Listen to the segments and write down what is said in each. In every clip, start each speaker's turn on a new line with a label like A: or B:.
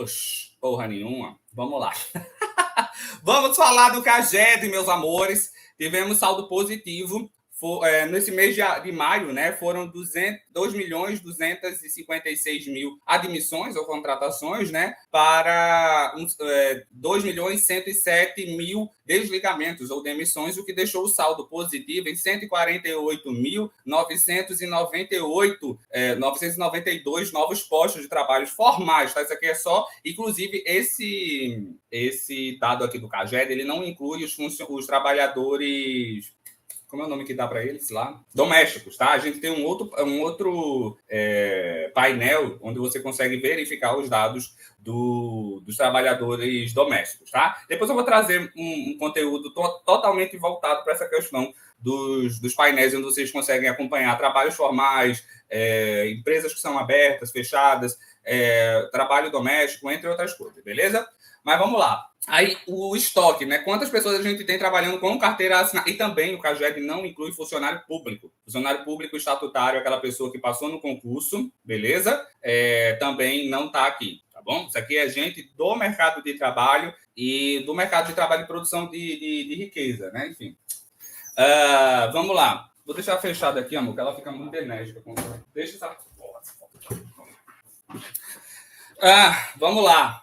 A: Oxi, porra nenhuma. Vamos lá. Vamos falar do Caged, meus amores. Tivemos saldo positivo. Nesse mês de maio, né, foram 2.256.000 admissões ou contratações, né, para 2.107.000 desligamentos ou demissões, o que deixou o saldo positivo em 148.992 novos postos de trabalho formais. Tá? Isso aqui é só, inclusive, esse dado aqui do Caged, ele não inclui os trabalhadores... Como é o nome que dá para eles lá? Domésticos, tá? A gente tem um outro painel onde você consegue verificar os dados dos trabalhadores domésticos, tá? Depois eu vou trazer um conteúdo totalmente voltado para essa questão dos painéis onde vocês conseguem acompanhar trabalhos formais, empresas que são abertas, fechadas, trabalho doméstico, entre outras coisas, beleza? Mas vamos lá. Aí, o estoque, né? Quantas pessoas a gente tem trabalhando com carteira assinada? E também o Caged não inclui funcionário público. Funcionário público estatutário, aquela pessoa que passou no concurso, beleza? Também não está aqui, tá bom? Isso aqui é gente do mercado de trabalho e do mercado de trabalho e produção de riqueza, né? Enfim. Vamos lá. Vou deixar fechado aqui, amor, que ela fica muito enérgica. Deixa essa... vamos lá.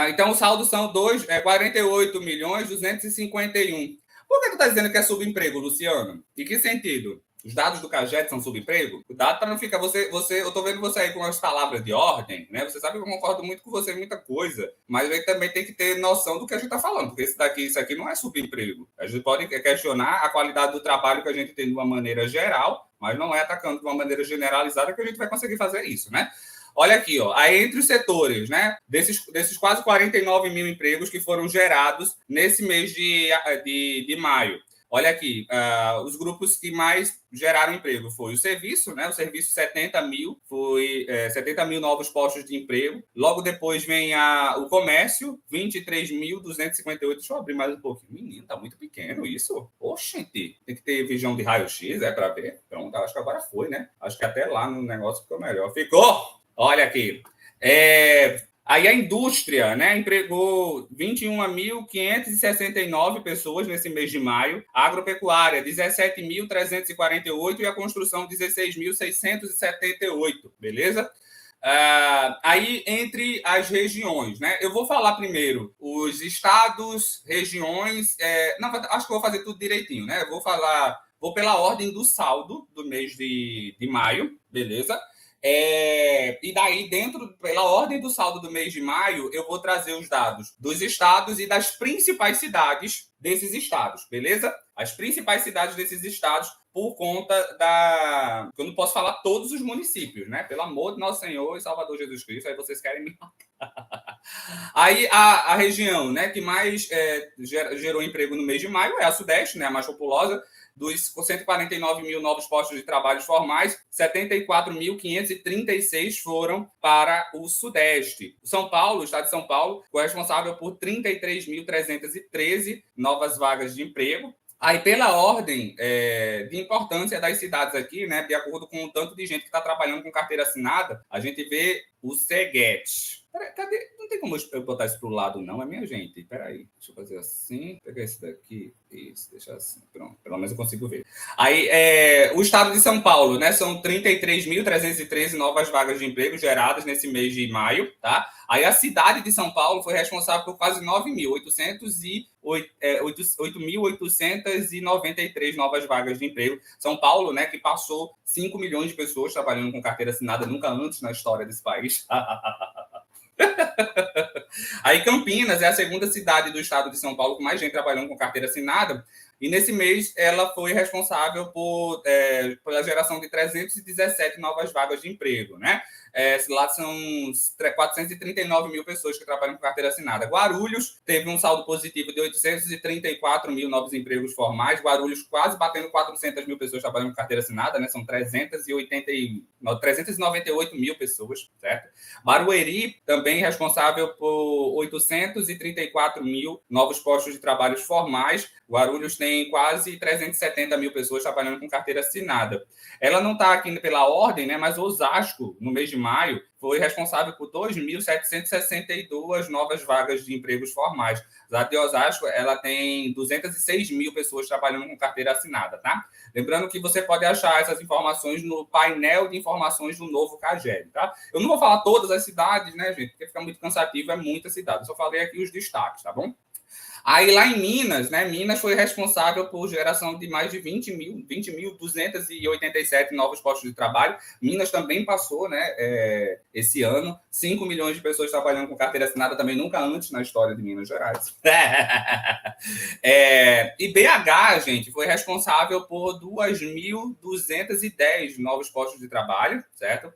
A: Então, o saldo são 48.251.000. Por que tu está dizendo que é subemprego, Luciano? Em que sentido? Os dados do Caged são subemprego? Cuidado para não ficar... eu estou vendo você aí com as palavras de ordem, né? Você sabe que eu concordo muito com você em muita coisa, mas aí também tem que ter noção do que a gente está falando, porque isso aqui não é subemprego. A gente pode questionar a qualidade do trabalho que a gente tem de uma maneira geral, mas não é atacando de uma maneira generalizada que a gente vai conseguir fazer isso, né? Olha aqui, ó, aí entre os setores, né, desses quase 49 mil empregos que foram gerados nesse mês de maio. Olha aqui, os grupos que mais geraram emprego foi o serviço, né? O serviço 70 mil, foi 70 mil novos postos de emprego. Logo depois vem o comércio, 23.258. Deixa eu abrir mais um pouquinho. Menino, tá muito pequeno isso. Oxente, tem que ter visão de raio-x, para ver. Pronto, acho que agora foi, né? Acho que até lá no negócio ficou melhor. Ficou! Olha aqui. Aí a indústria, né, empregou 21.569 pessoas nesse mês de maio, a agropecuária 17.348 e a construção 16.678, beleza? Aí, entre as regiões, né? Eu vou falar primeiro os estados, regiões... acho que eu vou fazer tudo direitinho, né? Vou pela ordem do saldo do mês de maio, beleza? E daí, pela ordem do saldo do mês de maio, eu vou trazer os dados dos estados e das principais cidades desses estados, beleza? As principais cidades desses estados, por conta eu não posso falar todos os municípios, né? Pelo amor de Nosso Senhor e Salvador Jesus Cristo, aí vocês querem me matar. Aí a região, né, que mais gerou emprego no mês de maio é a Sudeste, né, a mais populosa. Dos 149 mil novos postos de trabalho formais, 74.536 foram para o Sudeste. São Paulo, o estado de São Paulo, foi responsável por 33.313 novas vagas de emprego. Aí, pela ordem de importância das cidades aqui, né, de acordo com o tanto de gente que está trabalhando com carteira assinada, a gente vê o Ceguete. Cadê? Não tem como eu botar isso para o lado, não, minha gente. Peraí, deixa eu fazer assim. Pegar esse daqui. Isso, deixar assim. Pronto, pelo menos eu consigo ver. Aí, o estado de São Paulo, né? São 33.313 novas vagas de emprego geradas nesse mês de maio, tá? Aí, a cidade de São Paulo foi responsável por quase 8.893 novas vagas de emprego. São Paulo, né, que passou 5 milhões de pessoas trabalhando com carteira assinada, nunca antes na história desse país. Aí Campinas é a segunda cidade do estado de São Paulo com mais gente trabalhando com carteira assinada, e nesse mês ela foi responsável pela geração de 317 novas vagas de emprego, né? Lá são 439 mil pessoas que trabalham com carteira assinada. Guarulhos teve um saldo positivo de 834 mil novos empregos formais. Guarulhos quase batendo 400 mil pessoas trabalhando com carteira assinada, né? São 398 mil pessoas, certo? Barueri também responsável por 834 mil novos postos de trabalho formais. Guarulhos tem tem quase 370 mil pessoas trabalhando com carteira assinada. Ela não está aqui pela ordem, né, mas Osasco, no mês de maio, foi responsável por 2.762 novas vagas de empregos formais. A de Osasco, ela tem 206 mil pessoas trabalhando com carteira assinada, tá? Lembrando que você pode achar essas informações no painel de informações do novo CAGED, tá? Eu não vou falar todas as cidades, né, gente? Porque fica muito cansativo, é muita cidade. Eu só falei aqui os destaques, tá bom? Aí lá em Minas, né? Minas foi responsável por geração de mais de 20.287 novos postos de trabalho. Minas também passou, né? Esse ano, 5 milhões de pessoas trabalhando com carteira assinada, também nunca antes na história de Minas Gerais. E BH, gente, foi responsável por 2.210 novos postos de trabalho, certo?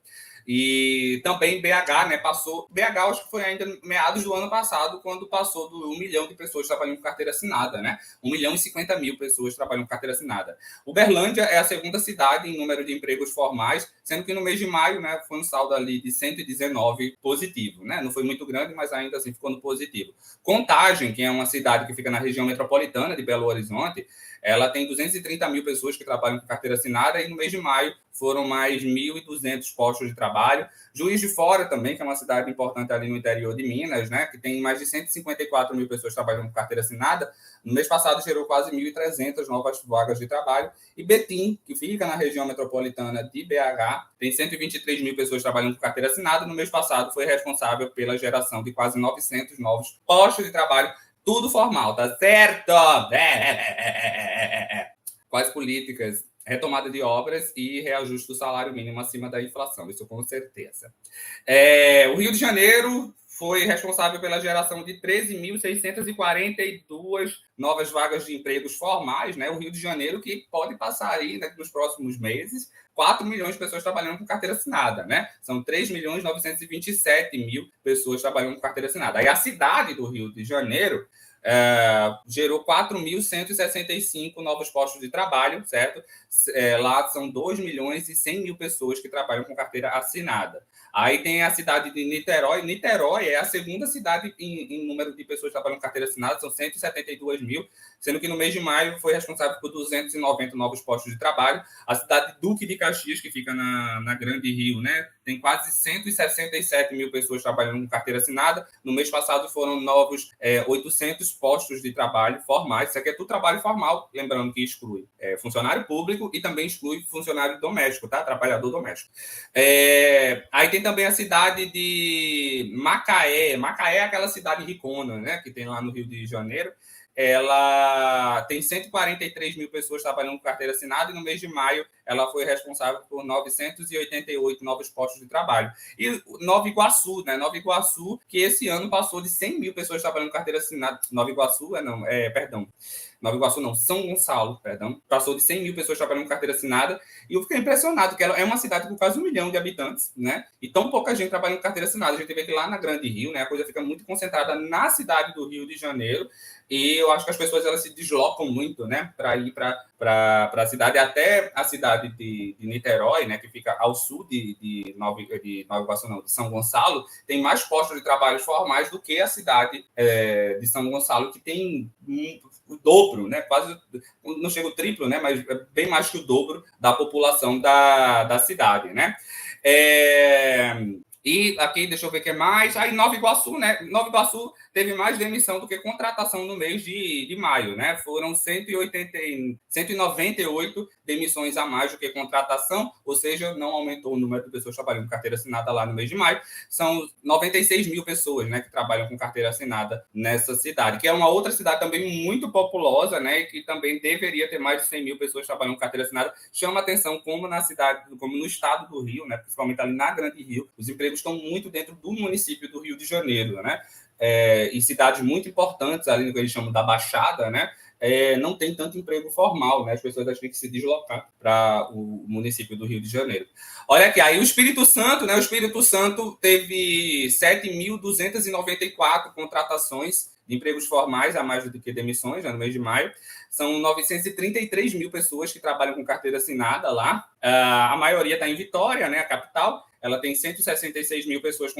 A: E também BH, né, passou... BH, acho que foi ainda meados do ano passado, quando passou do 1 milhão de pessoas trabalhando com carteira assinada, né? 1 milhão e 50 mil pessoas trabalhando com carteira assinada. Uberlândia é a segunda cidade em número de empregos formais, sendo que no mês de maio, né, foi um saldo ali de 119 positivo, né? Não foi muito grande, mas ainda assim ficou no positivo. Contagem, que é uma cidade que fica na região metropolitana de Belo Horizonte, ela tem 230 mil pessoas que trabalham com carteira assinada e no mês de maio foram mais 1.200 postos de trabalho. Juiz de Fora também, que é uma cidade importante ali no interior de Minas, né, que tem mais de 154 mil pessoas trabalhando com carteira assinada. No mês passado gerou quase 1.300 novas vagas de trabalho. E Betim, que fica na região metropolitana de BH, tem 123 mil pessoas trabalhando com carteira assinada. No mês passado foi responsável pela geração de quase 900 novos postos de trabalho. Tudo formal, tá certo? Quais políticas? Retomada de obras e reajuste do salário mínimo acima da inflação, isso com certeza. O Rio de Janeiro foi responsável pela geração de 13.642 novas vagas de empregos formais, né? O Rio de Janeiro que pode passar aí, né, nos próximos meses 4 milhões de pessoas trabalhando com carteira assinada, né? São 3.927.000 pessoas trabalhando com carteira assinada. Aí a cidade do Rio de Janeiro gerou 4.165 novos postos de trabalho, certo? Lá são 2 milhões e 100 mil pessoas que trabalham com carteira assinada. Aí tem a cidade de Niterói. Niterói é a segunda cidade em número de pessoas que trabalham com carteira assinada, são 172 mil, sendo que no mês de maio foi responsável por 290 novos postos de trabalho. A cidade de Duque de Caxias, que fica na Grande Rio, né, tem quase 167 mil pessoas trabalhando com carteira assinada. No mês passado foram novos 800 postos de trabalho formais. Isso aqui é tudo trabalho formal, lembrando que exclui funcionário público e também exclui funcionário doméstico, tá? Trabalhador doméstico. Aí tem também a cidade de Macaé. Macaé é aquela cidade ricona, né, que tem lá no Rio de Janeiro. Ela tem 143 mil pessoas trabalhando com carteira assinada e no mês de maio ela foi responsável por 988 novos postos de trabalho. E Nova Iguaçu, né? Nova Iguaçu, que esse ano passou de 100 mil pessoas trabalhando com carteira assinada. Nova Iguaçu, Nova Iguaçu não, São Gonçalo, perdão. Passou de 100 mil pessoas trabalhando com carteira assinada e eu fiquei impressionado, que ela é uma cidade com quase 1 milhão de habitantes, né? E tão pouca gente trabalhando com carteira assinada. A gente vê que lá na Grande Rio, né, a coisa fica muito concentrada na cidade do Rio de Janeiro e eu acho que as pessoas elas se deslocam muito, né, para ir para a cidade, até a cidade de Niterói, né, que fica ao sul de Nova Iguaçu, não, de São Gonçalo, tem mais postos de trabalho formais do que a cidade de São Gonçalo, que tem o dobro, né, quase, não chega o triplo, né, mas bem mais que o dobro da população da cidade, né. E aqui, deixa eu ver o que mais. Aí, Nova Iguaçu, né? Nova Iguaçu teve mais demissão do que contratação no mês de maio, né? Foram 198 demissões a mais do que contratação, ou seja, não aumentou o número de pessoas trabalhando com carteira assinada lá no mês de maio. São 96 mil pessoas, né, que trabalham com carteira assinada nessa cidade, que é uma outra cidade também muito populosa, né, e que também deveria ter mais de 100 mil pessoas trabalhando com carteira assinada. Chama atenção como na cidade, como no estado do Rio, né, principalmente ali na Grande Rio, os empregos estão muito dentro do município do Rio de Janeiro, né? Em cidades muito importantes, ali no que eles chamam da Baixada, né? Não tem tanto emprego formal, né? As pessoas têm que se deslocar para o município do Rio de Janeiro. Olha aqui, aí o Espírito Santo, né? O Espírito Santo teve 7.294 contratações de empregos formais, a mais do que demissões, já no mês de maio. São 933 mil pessoas que trabalham com carteira assinada lá. A maioria está em Vitória, né, a capital. ela tem 166 mil pessoas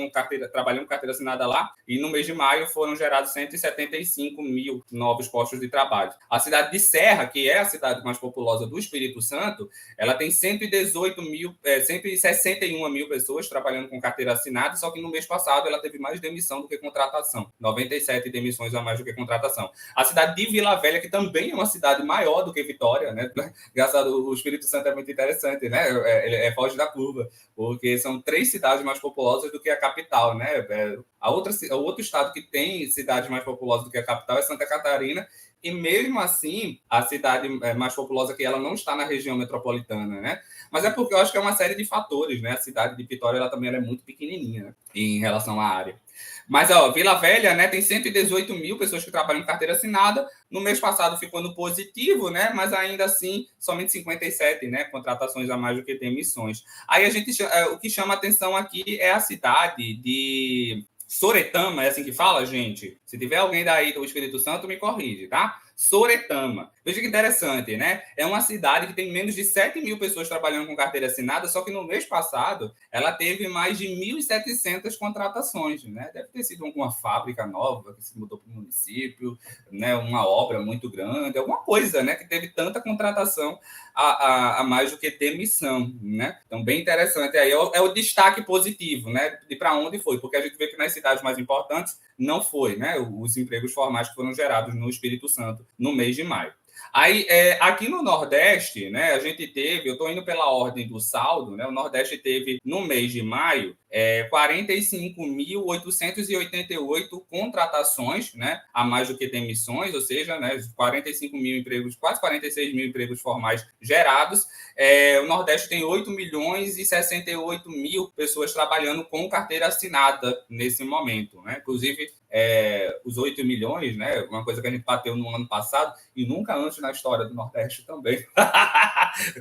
A: trabalhando com carteira assinada lá, e no mês de maio foram gerados 175 mil novos postos de trabalho. A cidade de Serra, que é a cidade mais populosa do Espírito Santo, ela tem 161 mil pessoas trabalhando com carteira assinada, só que no mês passado ela teve mais demissão do que contratação. 97 demissões a mais do que contratação. A cidade de Vila Velha, que também é uma cidade maior do que Vitória, né? Engraçado, o Espírito Santo é muito interessante, né? Ele foge da curva, porque são 3 cidades mais populosas do que a capital, né? O outro estado que tem cidades mais populosas do que a capital é Santa Catarina, e mesmo assim, a cidade mais populosa que ela não está na região metropolitana, né? Mas é porque eu acho que é uma série de fatores, né? A cidade de Vitória ela também é muito pequenininha, né? Em relação à área. Mas, Vila Velha, né, tem 118 mil pessoas que trabalham em carteira assinada. No mês passado ficou no positivo, né? Mas ainda assim, somente 57, né? Contratações a mais do que demissões. Aí o que chama atenção aqui é a cidade de Soretama, é assim que fala, gente? Se tiver alguém daí do Espírito Santo, me corrige, tá? Soretama. Veja que interessante, né? É uma cidade que tem menos de 7 mil pessoas trabalhando com carteira assinada, só que no mês passado ela teve mais de 1.700 contratações, né? Deve ter sido alguma fábrica nova que se mudou para o município, né? Uma obra muito grande, alguma coisa, né? Que teve tanta contratação a mais do que demissão, né? Então, bem interessante. Aí é o destaque positivo, né? De para onde foi, porque a gente vê que nas cidades mais importantes não foi, né? Os empregos formais que foram gerados no Espírito Santo no mês de maio. Aí, aqui no Nordeste, né, a gente teve, eu estou indo pela ordem do saldo, né, o Nordeste teve, no mês de maio, 45.888 contratações, né, a mais do que demissões, ou seja, né, 45 mil empregos, quase 46 mil empregos formais gerados. O Nordeste tem 8 milhões e 68 mil pessoas trabalhando com carteira assinada nesse momento, né? Inclusive, os 8 milhões, né, uma coisa que a gente bateu no ano passado e nunca antes na história do Nordeste também.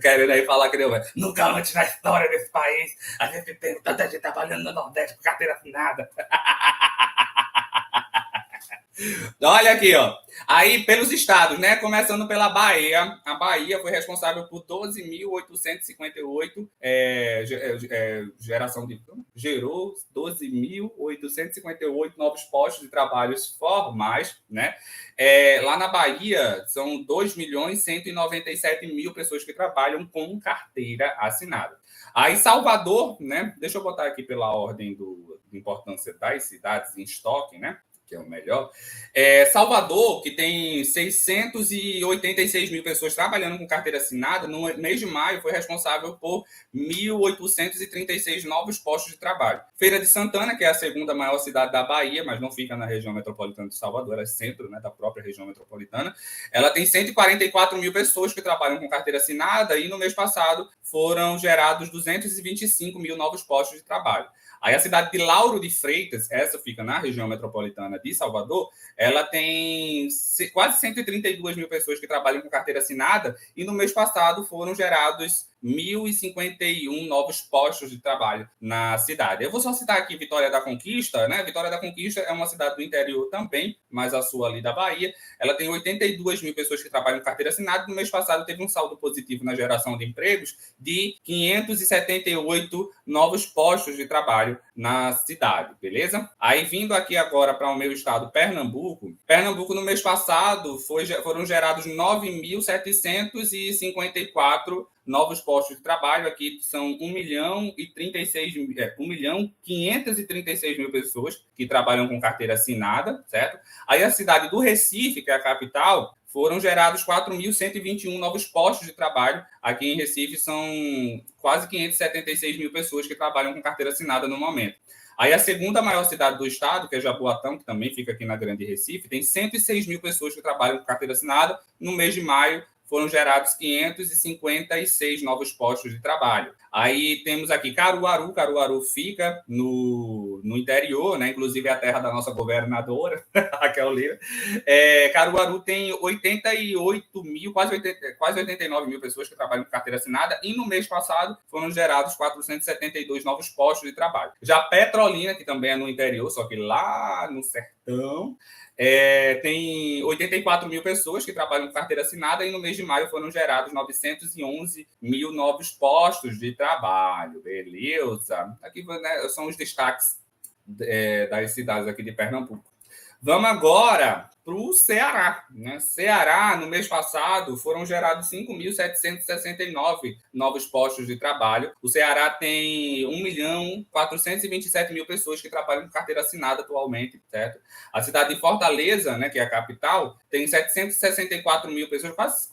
A: Querendo aí falar que nunca antes na história desse país a gente tem tanta gente trabalhando no Nordeste com carteira assinada. Olha aqui, ó. Aí, pelos estados, né? Começando pela Bahia. A Bahia foi responsável por 12.858 geração de... Gerou 12.858 novos postos de trabalhos formais, né? Lá na Bahia, são 2.197.000 pessoas que trabalham com carteira assinada. Aí, Salvador, né? Deixa eu botar aqui pela ordem de importância das cidades em estoque, né? Que é o melhor. Salvador, que tem 686 mil pessoas trabalhando com carteira assinada, no mês de maio foi responsável por 1.836 novos postos de trabalho. Feira de Santana, que é a segunda maior cidade da Bahia, mas não fica na região metropolitana de Salvador, é centro, né, da própria região metropolitana. Ela tem 144 mil pessoas que trabalham com carteira assinada e no mês passado foram gerados 225 mil novos postos de trabalho. Aí a cidade de Lauro de Freitas, essa fica na região metropolitana de Salvador, ela tem quase 132 mil pessoas que trabalham com carteira assinada e no mês passado foram gerados 1.051 novos postos de trabalho na cidade. Eu vou só citar aqui Vitória da Conquista, né? Vitória da Conquista é uma cidade do interior também, mas a sua ali da Bahia. Ela tem 82 mil pessoas que trabalham com carteira assinada. No mês passado teve um saldo positivo na geração de empregos de 578 novos postos de trabalho na cidade, beleza? Aí vindo aqui agora para o meu estado, Pernambuco. Pernambuco no mês passado foram gerados 9.754 novos postos de trabalho. Aqui são 1.536 mil pessoas que trabalham com carteira assinada, certo? Aí a cidade do Recife, que é a capital, foram gerados 4.121 novos postos de trabalho. Aqui em Recife são quase 576 mil pessoas que trabalham com carteira assinada no momento. Aí a segunda maior cidade do estado, que é Jaboatão, que também fica aqui na Grande Recife, tem 106 mil pessoas que trabalham com carteira assinada. No mês de maio, foram gerados 556 novos postos de trabalho. Aí temos aqui Caruaru. Caruaru fica no interior, né? Inclusive é a terra da nossa governadora, Raquel Lira. Caruaru tem 88 mil, quase 89 mil pessoas que trabalham com carteira assinada e no mês passado foram gerados 472 novos postos de trabalho. Já Petrolina, que também é no interior, só que lá no sertão, sertão. Tem 84 mil pessoas que trabalham com carteira assinada e no mês de maio foram gerados 911 mil novos postos de trabalho. Beleza? Aqui, né, são os destaques das cidades aqui de Pernambuco. Vamos agora para o Ceará. Né? Ceará, no mês passado, foram gerados 5.769 novos postos de trabalho. O Ceará tem 1.427.000 pessoas que trabalham com carteira assinada atualmente, certo? A cidade de Fortaleza, né, que é a capital, tem 764 mil pessoas, quase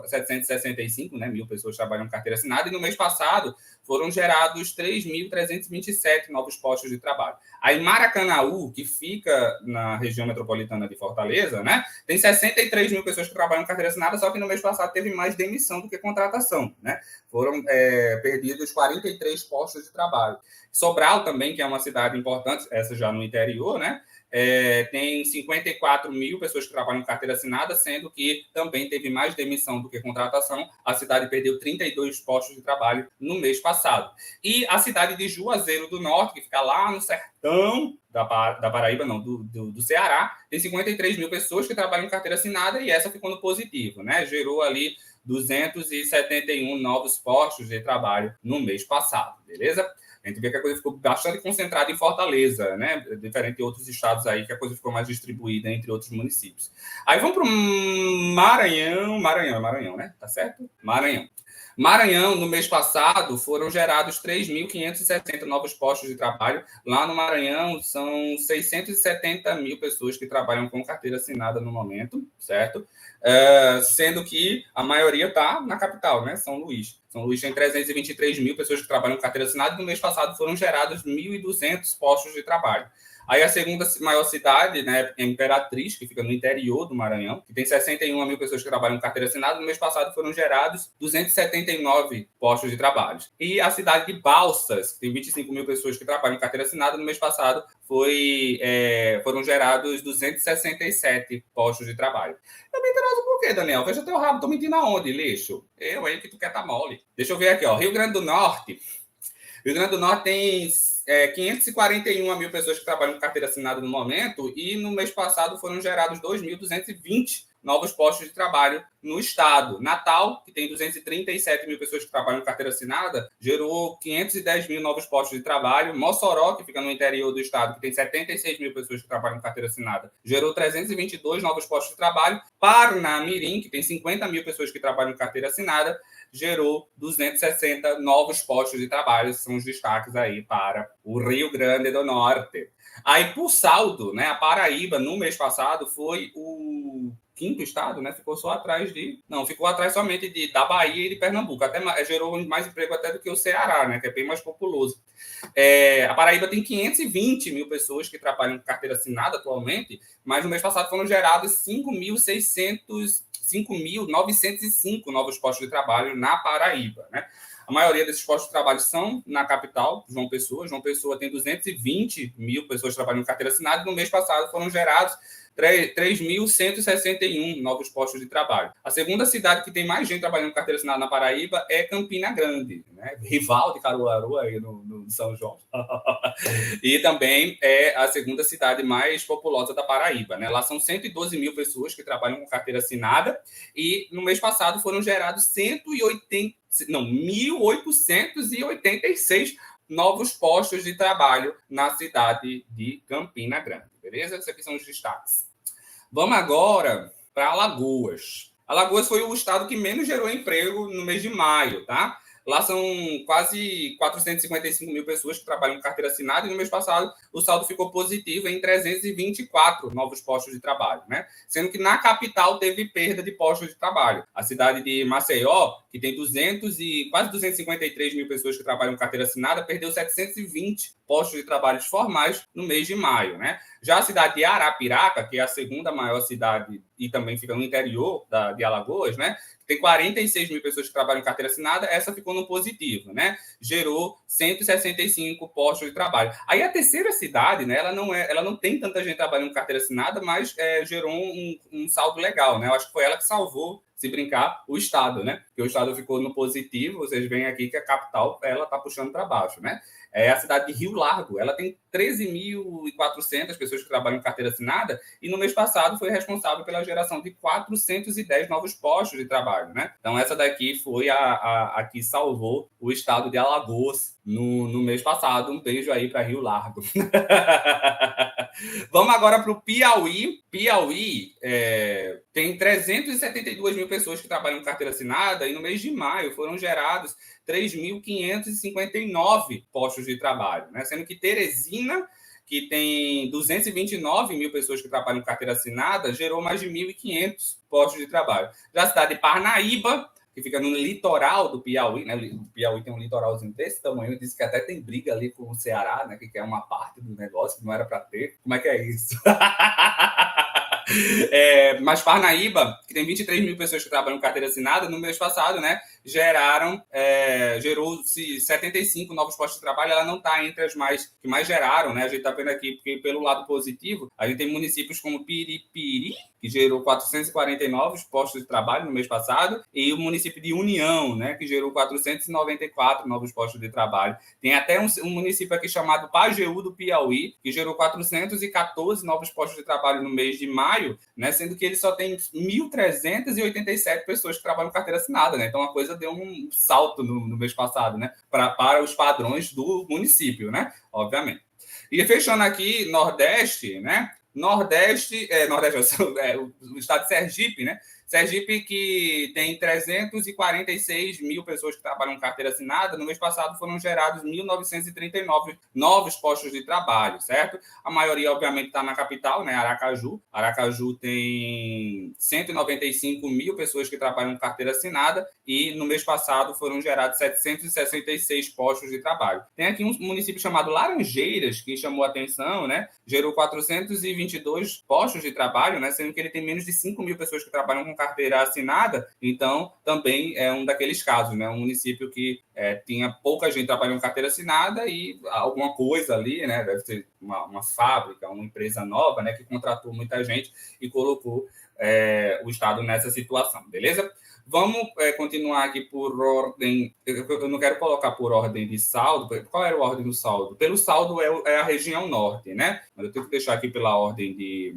A: 765, né, mil pessoas que trabalham com carteira assinada, e no mês passado foram gerados 3.327 novos postos de trabalho. Aí Maracanaú, que fica na região metropolitana de Fortaleza, né, tem 63 mil pessoas que trabalham com carteira assinada, só que no mês passado teve mais demissão do que contratação, né? Foram perdidos 43 postos de trabalho. Sobral também, que é uma cidade importante, essa já no interior, né? Tem 54 mil pessoas que trabalham com carteira assinada, sendo que também teve mais demissão do que contratação. A cidade perdeu 32 postos de trabalho no mês passado. E a cidade de Juazeiro do Norte, que fica lá no sertão da Paraíba, não, do Ceará, tem 53 mil pessoas que trabalham com carteira assinada e essa ficou no positivo, né? Gerou ali 271 novos postos de trabalho no mês passado, beleza? A gente vê que a coisa ficou bastante concentrada em Fortaleza, né? Diferente de outros estados aí, que a coisa ficou mais distribuída entre outros municípios. Aí vamos para o Maranhão, né? Tá certo? Maranhão, no mês passado, foram gerados 3.560 novos postos de trabalho. Lá no Maranhão, são 670 mil pessoas que trabalham com carteira assinada no momento, certo? Sendo que a maioria está na capital, né? São Luís. São Luís tem 323 mil pessoas que trabalham com carteira assinada e no mês passado foram gerados 1.200 postos de trabalho. Aí a segunda maior cidade, né, é Imperatriz, que fica no interior do Maranhão, que tem 61 mil pessoas que trabalham com carteira assinada. No mês passado foram gerados 279 postos de trabalho. E a cidade de Balsas, que tem 25 mil pessoas que trabalham com carteira assinada. No mês passado foram gerados 267 postos de trabalho. Eu me interesso por quê, Daniel? Veja teu rabo, tô mentindo aonde, lixo? Eu aí que tu quer tá mole. Deixa eu ver aqui, ó. Rio Grande do Norte. Rio Grande do Norte tem 541 mil pessoas que trabalham com carteira assinada no momento e no mês passado foram gerados 2.220 novos postos de trabalho no estado. Natal, que tem 237 mil pessoas que trabalham com carteira assinada, gerou 510 mil novos postos de trabalho. Mossoró, que fica no interior do estado, que tem 76 mil pessoas que trabalham com carteira assinada, gerou 322 novos postos de trabalho. Parnamirim, que tem 50 mil pessoas que trabalham com carteira assinada, gerou 260 novos postos de trabalho. São os destaques aí para o Rio Grande do Norte. Aí, por saldo, né, a Paraíba, no mês passado, foi o quinto estado, né? Ficou só atrás ficou atrás somente da Bahia e de Pernambuco. Até gerou mais emprego até do que o Ceará, né? Que é bem mais populoso. A Paraíba tem 520 mil pessoas que trabalham com carteira assinada atualmente, mas no mês passado foram gerados 5.905 novos postos de trabalho na Paraíba, né? A maioria desses postos de trabalho são na capital, João Pessoa. João Pessoa tem 220 mil pessoas que trabalham em carteira assinada e no mês passado foram gerados 3.161 novos postos de trabalho. A segunda cidade que tem mais gente trabalhando em carteira assinada na Paraíba é Campina Grande, né? Rival de Caruaru aí no São João. E também é a segunda cidade mais populosa da Paraíba, né? Lá são 112 mil pessoas que trabalham com carteira assinada e no mês passado foram gerados 1.886 novos postos de trabalho na cidade de Campina Grande. Beleza? Esses aqui são os destaques. Vamos agora para Alagoas. Alagoas foi o estado que menos gerou emprego no mês de maio, tá? Lá são quase 455 mil pessoas que trabalham com carteira assinada e no mês passado o saldo ficou positivo em 324 novos postos de trabalho, né? Sendo que na capital teve perda de postos de trabalho. A cidade de Maceió, que tem quase 253 mil pessoas que trabalham com carteira assinada, perdeu 720 postos de trabalho formais no mês de maio, né? Já a cidade de Arapiraca, que é a segunda maior cidade e também fica no interior de Alagoas, né? Tem 46 mil pessoas que trabalham em carteira assinada, essa ficou no positivo, né? Gerou 165 postos de trabalho. Aí a terceira cidade, né? Ela não tem tanta gente trabalhando em carteira assinada, mas gerou um saldo legal, né? Eu acho que foi ela que salvou, se brincar, o estado, né? Porque o estado ficou no positivo, vocês veem aqui que a capital, ela tá puxando para baixo, né? É a cidade de Rio Largo, ela tem 13.400 pessoas que trabalham em carteira assinada, e no mês passado foi responsável pela geração de 410 novos postos de trabalho, né? Então, essa daqui foi a que salvou o estado de Alagoas no mês passado. Um beijo aí para Rio Largo. Vamos agora para o Piauí. Piauí tem 372 mil pessoas que trabalham em carteira assinada, e no mês de maio foram gerados 3.559 postos de trabalho, né? Sendo que Teresina, que tem 229 mil pessoas que trabalham em carteira assinada, gerou mais de 1.500 postos de trabalho. Já a cidade de Parnaíba, que fica no litoral do Piauí, né? O Piauí tem um litoralzinho desse tamanho, disse que até tem briga ali com o Ceará, né? Que é uma parte do negócio que não era para ter. Como é que é isso? Mas Parnaíba, que tem 23 mil pessoas que trabalham em carteira assinada, no mês passado, né, gerou-se 75 novos postos de trabalho. Ela não está entre as que mais geraram, né? A gente está vendo aqui, porque pelo lado positivo, a gente tem municípios como Piripiri, que gerou 449 postos de trabalho no mês passado, e o município de União, né, que gerou 494 novos postos de trabalho. Tem até um município aqui chamado Pajeú do Piauí, que gerou 414 novos postos de trabalho no mês de maio, né, sendo que ele só tem 1.387 pessoas que trabalham em carteira assinada, né? Então a coisa deu um salto no mês passado, né, para os padrões do município, né, obviamente. E fechando aqui, Nordeste, né? Nordeste, o estado de Sergipe, né? Sergipe, que tem 346 mil pessoas que trabalham em carteira assinada, no mês passado foram gerados 1.939 novos postos de trabalho, certo? A maioria, obviamente, está na capital, né? Aracaju. Aracaju tem 195 mil pessoas que trabalham em carteira assinada, e no mês passado foram gerados 766 postos de trabalho. Tem aqui um município chamado Laranjeiras, que chamou a atenção, né? Gerou 422 postos de trabalho, né? Sendo que ele tem menos de 5 mil pessoas que trabalham com carteira assinada, então também é um daqueles casos, né? Um município que tinha pouca gente trabalhando com carteira assinada e alguma coisa ali, né? Deve ser uma fábrica, uma empresa nova, né? Que contratou muita gente e colocou o Estado nessa situação, beleza? Vamos continuar aqui por ordem. Eu não quero colocar por ordem de saldo. Qual era a ordem do saldo? Pelo saldo é a região norte, né? Mas eu tenho que deixar aqui pela ordem de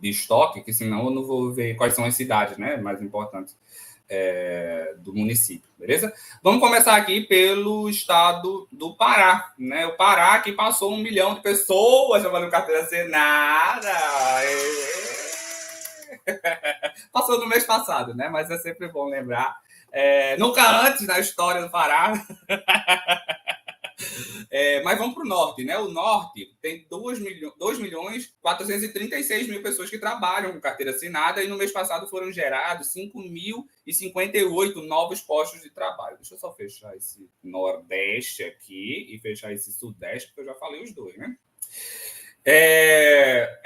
A: estoque, que senão eu não vou ver quais são as cidades, né, mais importantes do município, beleza? Vamos começar aqui pelo estado do Pará, né? O Pará, que passou 1 milhão de pessoas trabalhando carteira assinada. Passou no mês passado, né? Mas é sempre bom lembrar. Nunca antes na história do Pará. Mas vamos para o norte, né? O norte tem 2.436 mil pessoas que trabalham com carteira assinada, e no mês passado foram gerados 5.058 novos postos de trabalho. Deixa eu só fechar esse Nordeste aqui e fechar esse Sudeste, porque eu já falei os dois, né?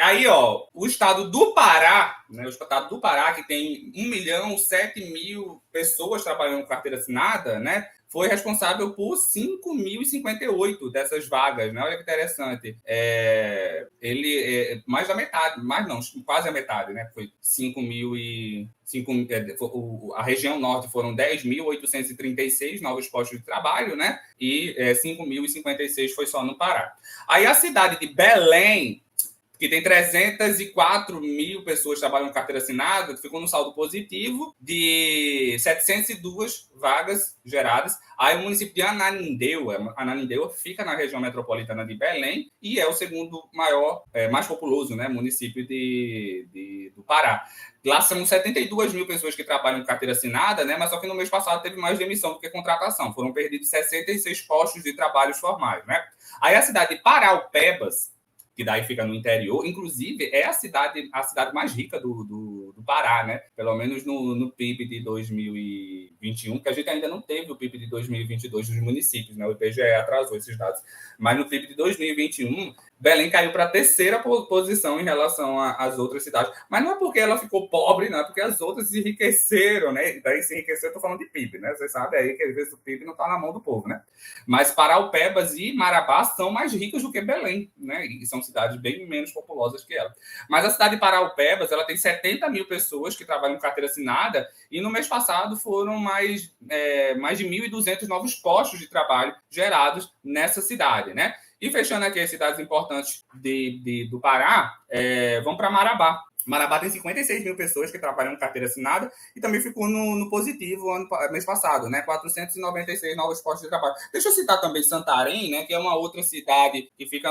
A: Aí, ó, o estado do Pará, né? O estado do Pará, que tem 1.007.000 pessoas trabalhando com carteira assinada, né? Foi responsável por 5.058 dessas vagas, né? Olha que interessante. Ele mais da metade, mais não, quase a metade, né? Foi 5.000 a região norte foram 10.836 novos postos de trabalho, né? E 5.056 foi só no Pará. Aí a cidade de Belém, que tem 304 mil pessoas que trabalham com carteira assinada, ficou no saldo positivo de 702 vagas geradas. Aí o município de Ananindeua fica na região metropolitana de Belém e é o segundo maior, mais populoso, né, município do Pará. Lá são 72 mil pessoas que trabalham com carteira assinada, né? Mas só que no mês passado teve mais demissão do que contratação. Foram perdidos 66 postos de trabalho formais, né? Aí a cidade de Paraupebas, que daí fica no interior, inclusive é a cidade mais rica do Pará, né? Pelo menos no PIB de 2021, que a gente ainda não teve o PIB de 2022 dos municípios, né? O IBGE atrasou esses dados. Mas no PIB de 2021, Belém caiu para a terceira posição em relação às outras cidades. Mas não é porque ela ficou pobre, não, é porque as outras se enriqueceram, né? Daí se enriqueceram, eu estou falando de PIB, né? Você sabe aí que às vezes o PIB não está na mão do povo, né? Mas Paraupebas e Marabá são mais ricas do que Belém, né? E são cidades bem menos populosas que ela. Mas a cidade de Paraupebas, ela tem 70 mil pessoas que trabalham com carteira assinada, e no mês passado foram mais de 1.200 novos postos de trabalho gerados nessa cidade, né? E fechando aqui as cidades importantes do Pará, vamos para Marabá. Marabá tem 56 mil pessoas que trabalham com carteira assinada e também ficou no positivo mês passado, né? 496 novos postos de trabalho. Deixa eu citar também Santarém, né? Que é uma outra cidade que fica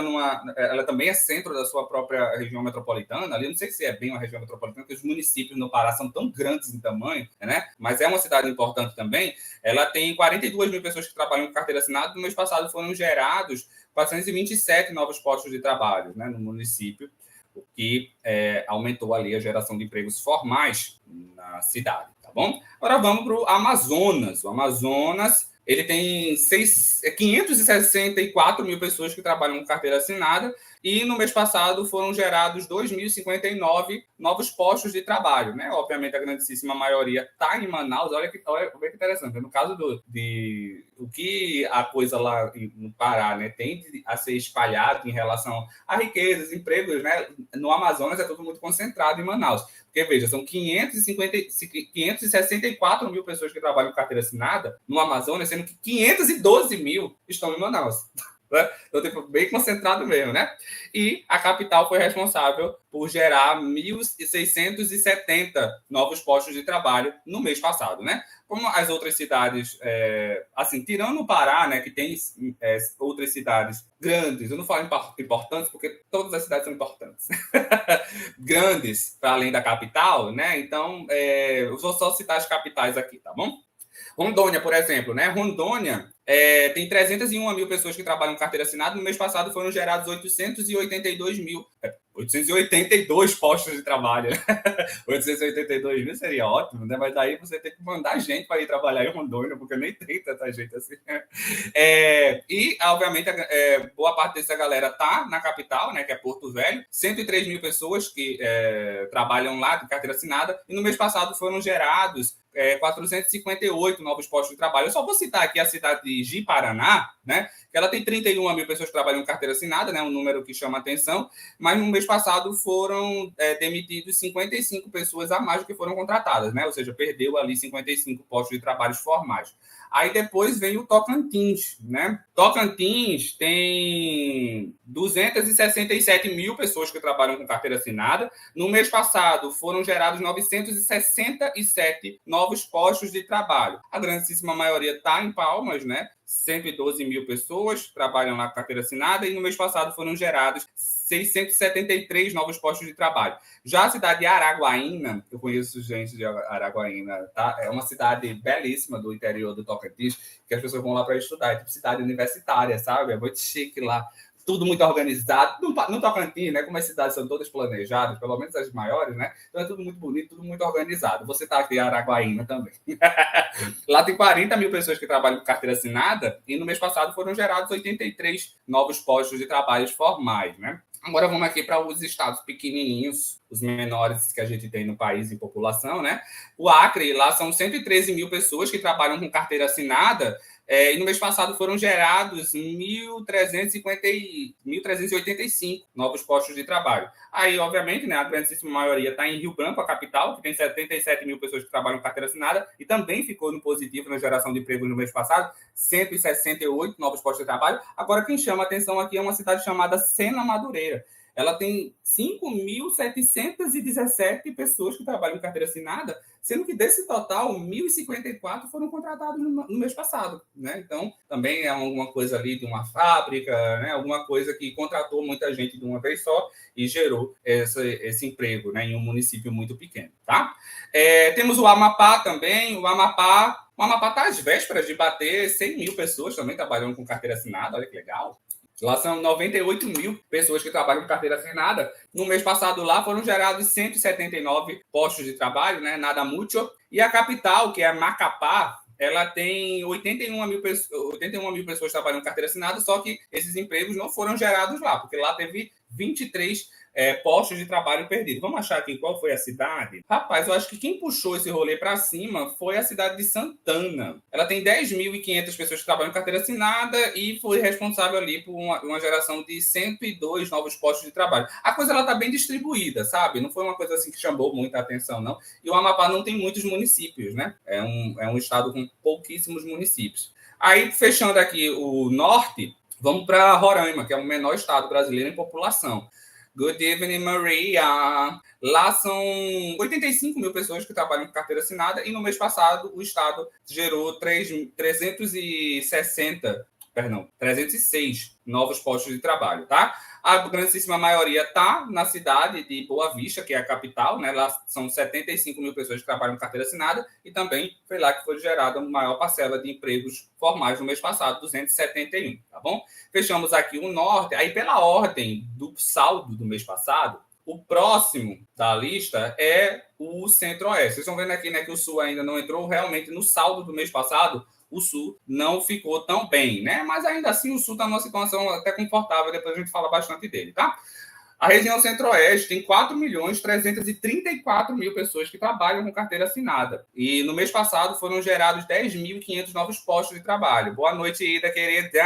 A: ela também é centro da sua própria região metropolitana. Ali, não sei se é bem uma região metropolitana, porque os municípios no Pará são tão grandes em tamanho, né? Mas é uma cidade importante também. Ela tem 42 mil pessoas que trabalham com carteira assinada. No mês passado foram gerados 427 novos postos de trabalho, né? No município, o que aumentou ali a geração de empregos formais na cidade, tá bom? Agora vamos para o Amazonas. O Amazonas, ele tem 564 mil pessoas que trabalham com carteira assinada e no mês passado foram gerados 2.059 novos postos de trabalho, né? Obviamente a grandíssima maioria está em Manaus. Olha que interessante. No caso o que a coisa lá no Pará, né, tende a ser espalhado em relação a riquezas, empregos, né? No Amazonas é tudo muito concentrado em Manaus. Porque, veja, são 564 mil pessoas que trabalham com carteira assinada no Amazonas, sendo que 512 mil estão em Manaus. Né? Então, tipo, bem concentrado mesmo, né? E a capital foi responsável por gerar 1.670 novos postos de trabalho no mês passado, né? Como as outras cidades, assim, tirando o Pará, né, que tem outras cidades grandes, eu não falo importantes, porque todas as cidades são importantes, grandes, para além da capital, né? Então, eu vou só citar as capitais aqui, tá bom? Rondônia, por exemplo, né? Rondônia tem 301 mil pessoas que trabalham com carteira assinada. No mês passado foram gerados 882 postos de trabalho. 882 mil seria ótimo, né? Mas daí você tem que mandar gente para ir trabalhar em Rondônia, porque nem tem tanta gente assim. E, obviamente, boa parte dessa galera está na capital, né? Que é Porto Velho. 103 mil pessoas que trabalham lá de carteira assinada. E no mês passado foram gerados 458 novos postos de trabalho. Eu só vou citar aqui a cidade de Ji-Paraná, né? Que ela tem 31 mil pessoas que trabalham em carteira assinada, né? Um número que chama atenção. Mas no mês passado foram demitidos 55 pessoas a mais do que foram contratadas, né? Ou seja, perdeu ali 55 postos de trabalho formais. Aí depois vem o Tocantins, né? Tocantins tem 267 mil pessoas que trabalham com carteira assinada. No mês passado foram gerados 967 novos postos de trabalho. A grandíssima maioria está em Palmas, né? 112 mil pessoas trabalham lá com carteira assinada e no mês passado foram gerados 673 novos postos de trabalho. Já a cidade de Araguaína, eu conheço gente de Araguaína, tá? É uma cidade belíssima do interior do Tocantins, que as pessoas vão lá para estudar. É tipo cidade universitária, sabe? É muito chique lá. Tudo muito organizado. No Tocantins, né? Como as cidades são todas planejadas, pelo menos as maiores, né? Então é tudo muito bonito, tudo muito organizado. Você está aqui em Araguaína também. Lá tem 40 mil pessoas que trabalham com carteira assinada e no mês passado foram gerados 83 novos postos de trabalho formais, né? Agora vamos aqui para os estados pequenininhos, os menores que a gente tem no país em população, né? O Acre, lá são 113 mil pessoas que trabalham com carteira assinada e no mês passado foram gerados 1.385 novos postos de trabalho. Aí, obviamente, né, a grandíssima maioria está em Rio Branco, a capital, que tem 77 mil pessoas que trabalham com carteira assinada e também ficou no positivo na geração de emprego no mês passado, 168 novos postos de trabalho. Agora, quem chama a atenção aqui é uma cidade chamada Sena Madureira. Ela tem 5.717 pessoas que trabalham em carteira assinada, sendo que desse total, 1.054 foram contratados no mês passado, né? Então, também é alguma coisa ali de uma fábrica, né? Alguma coisa que contratou muita gente de uma vez só e gerou esse emprego, né? Em um município muito pequeno, tá? Temos o Amapá também. O Amapá está às vésperas de bater 100 mil pessoas também trabalhando com carteira assinada. Olha que legal. Lá são 98 mil pessoas que trabalham com carteira assinada. No mês passado lá foram gerados 179 postos de trabalho, né? Nada muito. E a capital, que é Macapá, ela tem 81 mil pessoas trabalhando com carteira assinada, só que esses empregos não foram gerados lá, porque lá teve 23 postos de trabalho perdidos. Vamos achar aqui qual foi a cidade? Rapaz, eu acho que quem puxou esse rolê para cima foi a cidade de Santana. Ela tem 10.500 pessoas que trabalham em carteira assinada e foi responsável ali por uma geração de 102 novos postos de trabalho. A coisa ela está bem distribuída, sabe? Não foi uma coisa assim que chamou muita atenção, não. E o Amapá não tem muitos municípios, né? É um estado com pouquíssimos municípios. Aí, fechando aqui o norte, Vamos para Roraima, que é o menor estado brasileiro em população. Good evening, Maria. Lá são 85 mil pessoas que trabalham com carteira assinada e no mês passado o estado gerou 306 novos postos de trabalho, tá? A grandíssima maioria está na cidade de Boa Vista, que é a capital, né? Lá são 75 mil pessoas que trabalham com carteira assinada e também foi lá que foi gerada a maior parcela de empregos formais no mês passado, 271, tá bom? Fechamos aqui o norte, aí pela ordem do saldo do mês passado, o próximo da lista é o centro-oeste. Vocês estão vendo aqui, né, que o sul ainda não entrou, realmente no saldo do mês passado, o sul não ficou tão bem, né? Mas ainda assim o sul está numa situação até confortável, depois a gente fala bastante dele, tá? A região centro-oeste tem 4.334.000 pessoas que trabalham com carteira assinada. E no mês passado foram gerados 10.500 novos postos de trabalho. Boa noite, Ida, querida!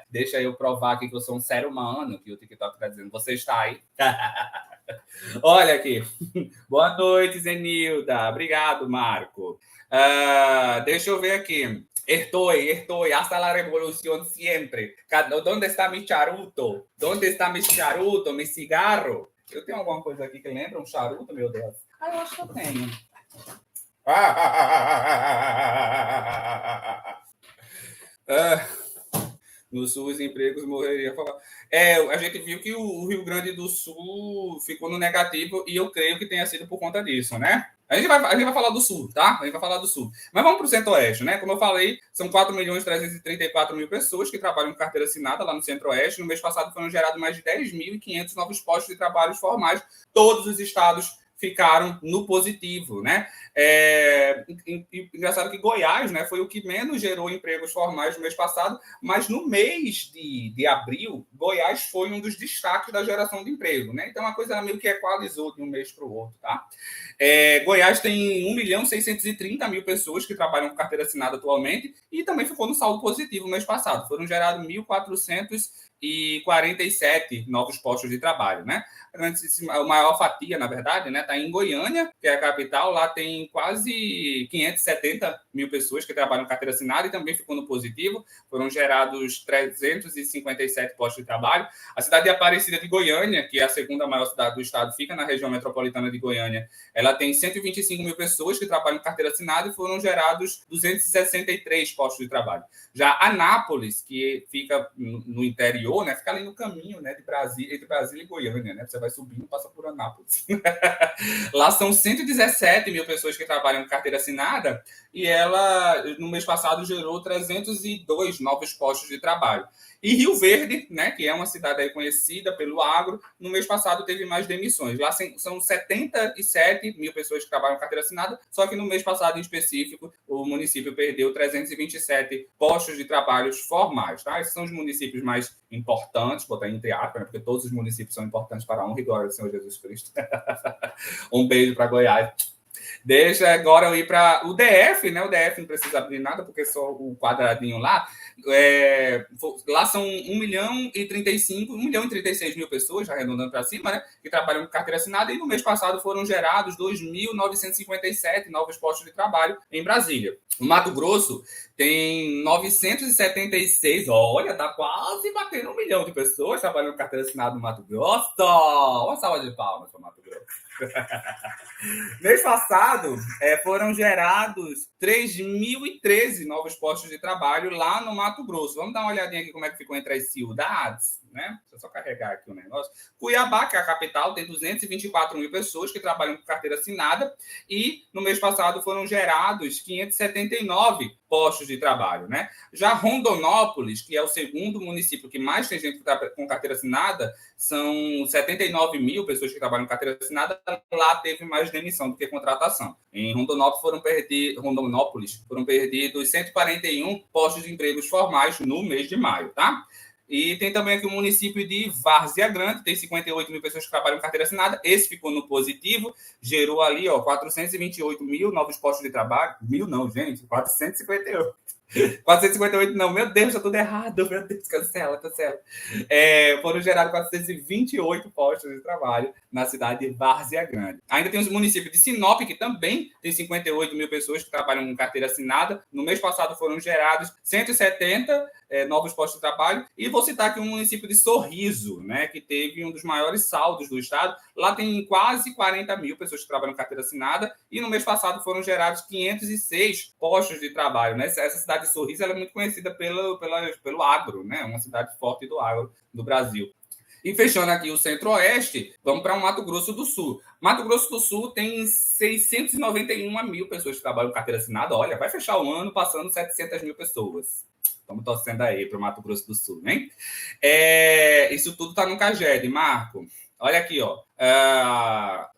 A: Deixa eu provar aqui que eu sou um ser humano, que o TikTok está dizendo. Você está aí? Olha aqui. Boa noite, Zenilda. Obrigado, Marco. Deixa eu ver aqui. Estoy, hasta la revolución siempre. ¿Dónde está mi charuto? ¿Dónde está mi charuto, mi cigarro? Eu tenho alguma coisa aqui que lembra um charuto, meu Deus? Eu acho que eu tenho. No Sul, os empregos morreriam. A gente viu que o Rio Grande do Sul ficou no negativo e eu creio que tenha sido por conta disso, né? A gente vai falar do Sul, tá? A gente vai falar do Sul. Mas vamos para o Centro-Oeste, né? Como eu falei, são 4.334.000 pessoas que trabalham com carteira assinada lá no Centro-Oeste. No mês passado foram gerados mais de 10.500 novos postos de trabalho formais. Todos os estados ficaram no positivo, né? Engraçado que Goiás, né, foi o que menos gerou empregos formais no mês passado, mas no mês de abril, Goiás foi um dos destaques da geração de emprego, né? Então a coisa meio que equalizou de um mês para o outro, tá? Goiás tem 1.630.000 pessoas que trabalham com carteira assinada atualmente e também ficou no saldo positivo no mês passado. Foram gerados 1.447 novos postos de trabalho, né? A maior fatia, na verdade, né, está em Goiânia, que é a capital. Lá tem quase 570.000 pessoas que trabalham em carteira assinada e também ficou no positivo. Foram gerados 357 postos de trabalho. A cidade de Aparecida de Goiânia, que é a segunda maior cidade do estado, fica na região metropolitana de Goiânia. Ela tem 125.000 pessoas que trabalham em carteira assinada e foram gerados 263 postos de trabalho. Já Anápolis, que fica no interior, né, fica ali no caminho, né, entre Brasília e Goiânia, né? Você vai subindo, passa por Anápolis. Lá são 117.000 pessoas que trabalham com carteira assinada e ela, no mês passado, gerou 302 novos postos de trabalho. E Rio Verde, né, que é uma cidade aí conhecida pelo agro, no mês passado teve mais demissões. Lá são 77.000 pessoas que trabalham com carteira assinada, só que no mês passado, em específico, o município perdeu 327 postos de trabalho formais. Tá? Esses são os municípios mais importantes, botar entre aspas, né, porque todos os municípios são importantes para a honra e glória do Senhor Jesus Cristo. Um beijo para Goiás. Deixa agora eu ir para o DF, né? O DF não precisa abrir nada, porque só o quadradinho lá. Lá são 1.036.000 pessoas, já arredondando para cima, né? Que trabalham com carteira assinada, e no mês passado foram gerados 2.957 novos postos de trabalho em Brasília. O Mato Grosso tem 976, olha, tá quase batendo 1 milhão de pessoas trabalhando com carteira assinada no Mato Grosso. Uma salva de palmas para o Mato Grosso. Mês passado, foram gerados 3.013 novos postos de trabalho lá no Mato Grosso. Vamos dar uma olhadinha aqui como é que ficou entre as cidades, né? Deixa eu só carregar aqui o negócio. Cuiabá, que é a capital, tem 224.000 pessoas que trabalham com carteira assinada e no mês passado foram gerados 579 postos de trabalho, né? Já Rondonópolis, que é o segundo município que mais tem gente com carteira assinada, são 79.000 pessoas que trabalham com carteira assinada, lá teve mais demissão do que contratação. Em Rondonópolis foram perdidos 141 postos de empregos formais no mês de maio, tá? E tem também aqui o município de Várzea Grande, tem 58.000 pessoas que trabalham com carteira assinada. Esse ficou no positivo, gerou ali 428.000 novos postos de trabalho. 1.000 não, gente, 458. 458 não, meu Deus, tá tudo errado, meu Deus, cancela. Foram gerados 428 postos de trabalho na cidade de Várzea Grande. Ainda tem os municípios de Sinop, que também tem 58 mil pessoas que trabalham com carteira assinada. No mês passado foram gerados 170 novos postos de trabalho. E vou citar aqui o município de Sorriso, né, que teve um dos maiores saldos do estado. Lá tem quase 40 mil pessoas que trabalham com carteira assinada. E no mês passado foram gerados 506 postos de trabalho. Né? Essa cidade de Sorriso ela é muito conhecida pelo agro, né? Uma cidade forte do agro do Brasil. E fechando aqui o Centro-Oeste, vamos para o Mato Grosso do Sul. Mato Grosso do Sul tem 691 mil pessoas que trabalham com carteira assinada. Olha, vai fechar o ano passando 700 mil pessoas. Estamos torcendo aí para o Mato Grosso do Sul, né? Isso tudo está no CAGED, Marco. Olha aqui, ó.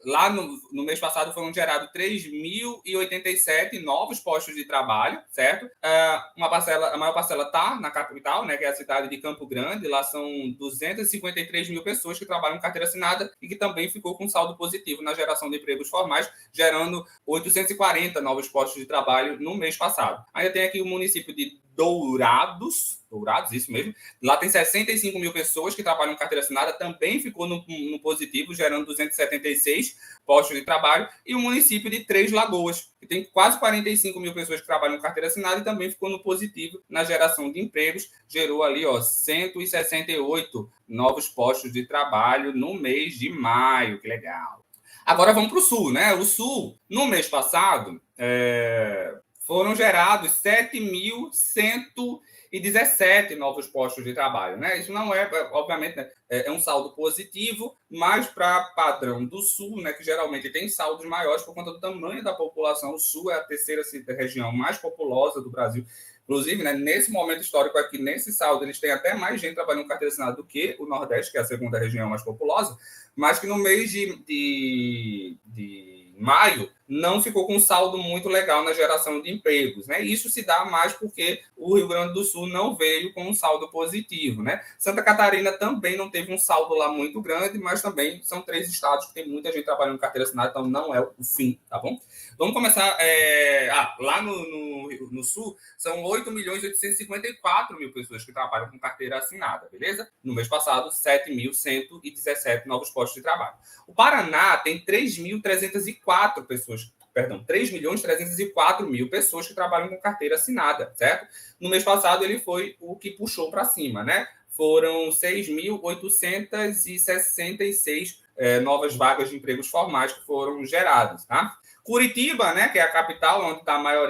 A: Lá no mês passado foram gerados 3.087 novos postos de trabalho, certo? A maior parcela está na capital, né, que é a cidade de Campo Grande. Lá são 253 mil pessoas que trabalham com carteira assinada e que também ficou com saldo positivo na geração de empregos formais, gerando 840 novos postos de trabalho no mês passado. Ainda tem aqui o município de Dourados, isso mesmo. Lá tem 65 mil pessoas que trabalham com carteira assinada, também ficou no positivo, gerando 276 postos de trabalho. E o município de Três Lagoas, que tem quase 45 mil pessoas que trabalham com carteira assinada e também ficou no positivo na geração de empregos, gerou ali 168 novos postos de trabalho no mês de maio. Que legal. Agora vamos para o Sul, né? O Sul, no mês passado, foram gerados 7.117 novos postos de trabalho, né? Isso não obviamente, né, é um saldo positivo, mas para padrão do Sul, né, que geralmente tem saldos maiores por conta do tamanho da população. O Sul é a terceira região mais populosa do Brasil. Inclusive, né, nesse momento histórico aqui, nesse saldo, eles têm até mais gente trabalhando com carteira assinada do que o Nordeste, que é a segunda região mais populosa, mas que no mês de maio não ficou com um saldo muito legal na geração de empregos, né? Isso se dá mais porque o Rio Grande do Sul não veio com um saldo positivo, né? Santa Catarina também não teve um saldo lá muito grande, mas também são 3 estados que tem muita gente trabalhando com carteira assinada, então não é o fim, tá bom? Vamos começar. Lá no Sul, são 8.854 mil pessoas que trabalham com carteira assinada, beleza? No mês passado, 7.117 novos postos de trabalho. O Paraná tem 3.304 pessoas. 3.304 mil pessoas que trabalham com carteira assinada, certo? No mês passado, ele foi o que puxou para cima, né? Foram 6.866 novas vagas de empregos formais que foram geradas, tá? Curitiba, né, que é a capital, onde está a maior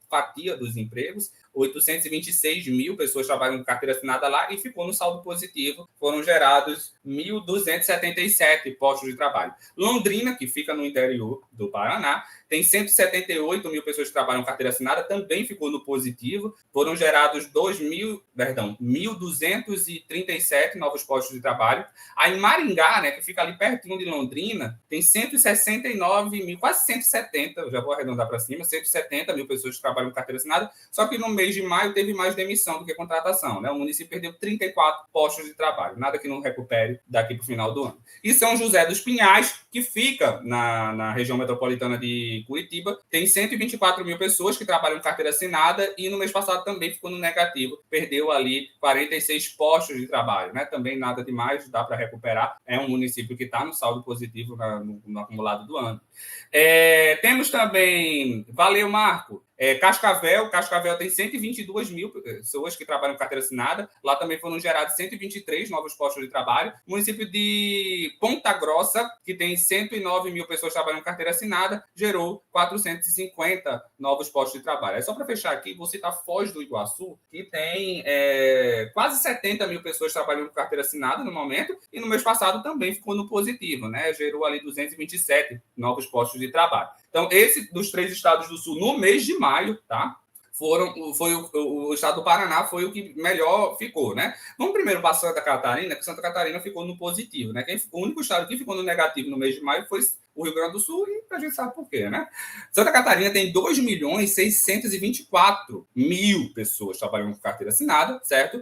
A: fatia dos empregos, 826 mil pessoas trabalham com carteira assinada lá e ficou no saldo positivo. Foram gerados 1.277 postos de trabalho. Londrina, que fica no interior do Paraná, tem 178 mil pessoas que trabalham com carteira assinada, também ficou no positivo. Foram gerados 1.237 novos postos de trabalho. Aí Maringá, né, que fica ali pertinho de Londrina, tem 169 mil, quase 170, eu já vou arredondar para cima, 170 mil pessoas que trabalham com carteira assinada, só que no mês de maio teve mais demissão do que contratação, né? O município perdeu 34 postos de trabalho, nada que não recupere daqui para o final do ano. E São José dos Pinhais, que fica na região metropolitana de Curitiba, tem 124 mil pessoas que trabalham com carteira assinada e no mês passado também ficou no negativo, perdeu ali 46 postos de trabalho, né? Também nada demais, dá para recuperar, é um município que está no saldo positivo no acumulado do ano. Temos também, valeu Marco, Cascavel tem 122 mil pessoas que trabalham com carteira assinada. Lá também foram gerados 123 novos postos de trabalho. O município de Ponta Grossa, que tem 109 mil pessoas trabalhando com carteira assinada, gerou 450 novos postos de trabalho. Só para fechar aqui, vou citar Foz do Iguaçu, que tem quase 70 mil pessoas trabalhando com carteira assinada no momento, e no mês passado também ficou no positivo, né? Gerou ali 227 novos postos de trabalho. Então, esse dos 3 estados do Sul, no mês de maio, tá? O estado do Paraná foi o que melhor ficou, né? Vamos primeiro para Santa Catarina, que Santa Catarina ficou no positivo, né? O único estado que ficou no negativo no mês de maio foi o Rio Grande do Sul, e a gente sabe por quê, né? Santa Catarina tem 2.624.000 pessoas trabalhando com carteira assinada, certo?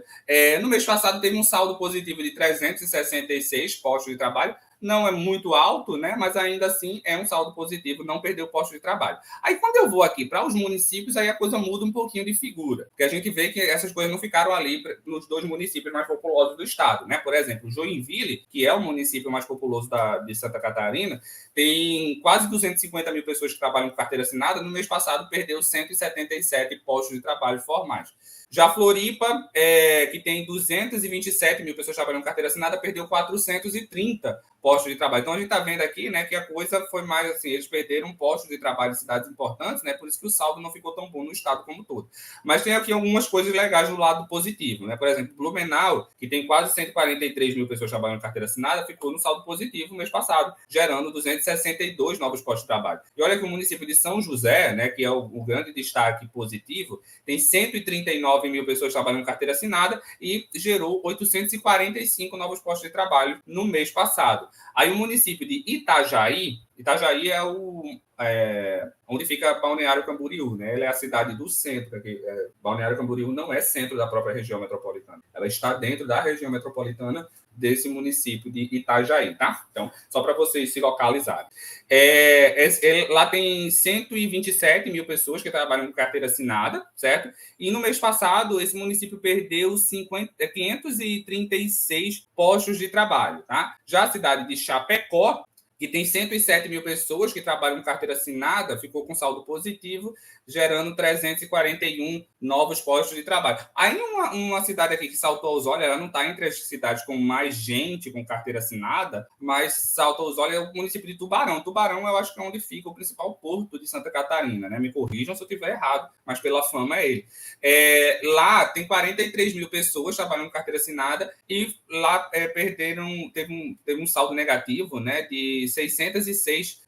A: No mês passado teve um saldo positivo de 366 postos de trabalho, não é muito alto, né? Mas ainda assim é um saldo positivo, não perdeu posto de trabalho. Aí quando eu vou aqui para os municípios, aí a coisa muda um pouquinho de figura, porque a gente vê que essas coisas não ficaram ali nos 2 municípios mais populosos do estado, né? Por exemplo, Joinville, que é o município mais populoso de Santa Catarina, tem quase 250 mil pessoas que trabalham com carteira assinada. No mês passado, perdeu 177 postos de trabalho formais. Já Floripa, que tem 227 mil pessoas trabalhando com carteira assinada, perdeu 430 postos de trabalho. Então, a gente está vendo aqui, né, que a coisa foi mais assim, eles perderam postos de trabalho em cidades importantes, né, por isso que o saldo não ficou tão bom no estado como todo. Mas tem aqui algumas coisas legais do lado positivo, né? Por exemplo, Blumenau, que tem quase 143 mil pessoas trabalhando com carteira assinada, ficou no saldo positivo no mês passado, gerando 262 novos postos de trabalho. E olha que o município de São José, né, que é o grande destaque positivo, tem 139 mil pessoas trabalhando com carteira assinada e gerou 845 novos postos de trabalho no mês passado. Aí o município de Itajaí onde fica Balneário Camboriú, né? Ela é a cidade do centro. Balneário Camboriú não é centro da própria região metropolitana. Ela está dentro da região metropolitana desse município de Itajaí, tá? Então, só para vocês se localizarem. Lá tem 127 mil pessoas que trabalham com carteira assinada, certo? E no mês passado, esse município perdeu 536 postos de trabalho, tá? Já a cidade de Chapecó, que tem 107 mil pessoas que trabalham com carteira assinada, ficou com saldo positivo, gerando 341 novos postos de trabalho. Aí uma cidade aqui que saltou aos olhos, ela não está entre as cidades com mais gente com carteira assinada, mas saltou aos olhos é o município de Tubarão. Tubarão, eu acho que é onde fica o principal porto de Santa Catarina, né? Me corrijam se eu estiver errado, mas pela fama é ele. Lá tem 43 mil pessoas trabalhando com carteira assinada e lá teve um saldo negativo, né, de 606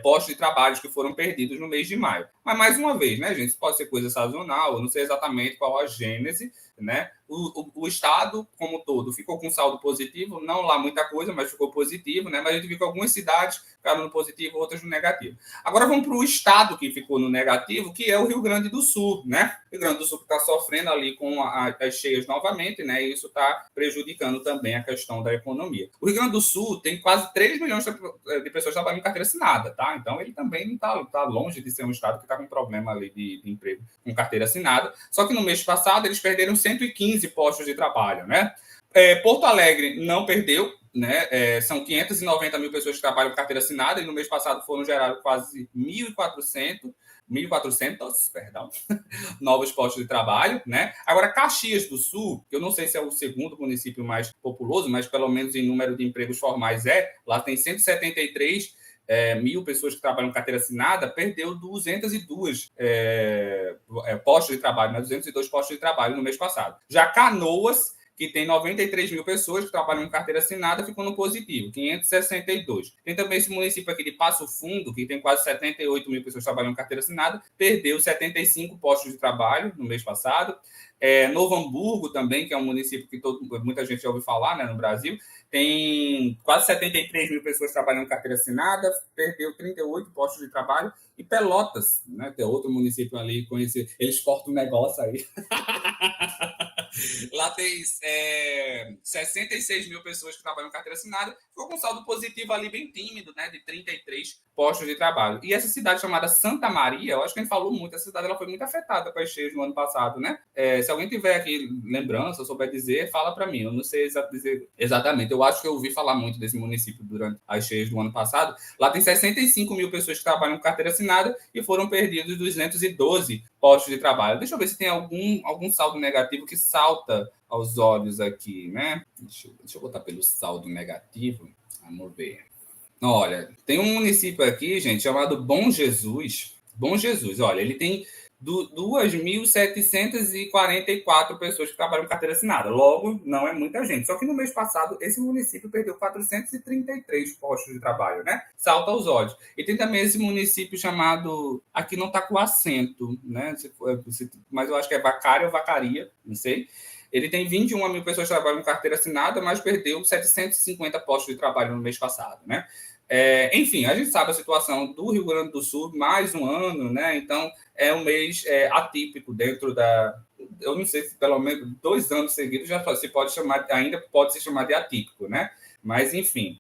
A: postos de trabalho que foram perdidos no mês de maio. Mas, mais uma vez, né, gente, isso pode ser coisa sazonal, eu não sei exatamente qual a gênese, né? O Estado, como todo, ficou com saldo positivo, não lá muita coisa, mas ficou positivo, né? Mas a gente viu que algumas cidades ficaram no positivo, outras no negativo. Agora vamos para o Estado que ficou no negativo, que é o Rio Grande do Sul, né? O Rio Grande do Sul que está sofrendo ali com as cheias novamente, né? E isso está prejudicando também a questão da economia. O Rio Grande do Sul tem quase 3 milhões de pessoas trabalhando em carteira assinada, tá? Então ele também não está longe de ser um Estado que está com problema ali de emprego com carteira assinada. Só que no mês passado eles perderam 115 postos de trabalho, né? Porto Alegre não perdeu, né? São 590 mil pessoas que trabalham com carteira assinada e no mês passado foram gerados quase 1.400, perdão, novos postos de trabalho, né? Agora, Caxias do Sul, que eu não sei se é o segundo município mais populoso, mas pelo menos em número de empregos formais lá tem 173 mil pessoas que trabalham com carteira assinada, perdeu 202 postos de trabalho, né? 202 postos de trabalho no mês passado. Já Canoas, que tem 93 mil pessoas que trabalham com carteira assinada, ficou no positivo, 562. Tem também esse município aqui de Passo Fundo, que tem quase 78 mil pessoas que trabalham com carteira assinada, perdeu 75 postos de trabalho no mês passado. Novo Hamburgo também, que é um município que muita gente já ouviu falar, né, no Brasil, tem quase 73 mil pessoas trabalhando com carteira assinada, perdeu 38 postos de trabalho. E Pelotas, né, que é outro município ali, eles exportam um negócio aí. Lá tem 66 mil pessoas que trabalham com carteira assinada, ficou com um saldo positivo ali bem tímido, né, de 33 postos de trabalho. E essa cidade chamada Santa Maria, eu acho que a gente falou muito, essa cidade ela foi muito afetada com as cheias no ano passado, né? Se alguém tiver aqui lembrança, souber dizer, fala para mim. Eu não sei dizer exatamente. Eu acho que eu ouvi falar muito desse município durante as cheias do ano passado. Lá tem 65 mil pessoas que trabalham com carteira assinada e foram perdidos 212 postos de trabalho. Deixa eu ver se tem algum saldo negativo que salta aos olhos aqui, né? Deixa eu botar pelo saldo negativo. Vamos ver. Olha, tem um município aqui, gente, chamado Bom Jesus. Bom Jesus, olha, ele tem 2.744 pessoas que trabalham com carteira assinada. Logo, não é muita gente. Só que no mês passado, esse município perdeu 433 postos de trabalho, né? Salta aos olhos. E tem também esse município chamado... Aqui não está com acento, né? Mas eu acho que é Vacaria ou Vacaria, não sei. Ele tem 21 mil pessoas que trabalham com carteira assinada, mas perdeu 750 postos de trabalho no mês passado, né? Enfim, a gente sabe a situação do Rio Grande do Sul, mais um ano, né? Então, é um mês atípico dentro da... Eu não sei se pelo menos 2 anos seguidos já se pode chamar, ainda pode se chamar de atípico, né? Mas, enfim,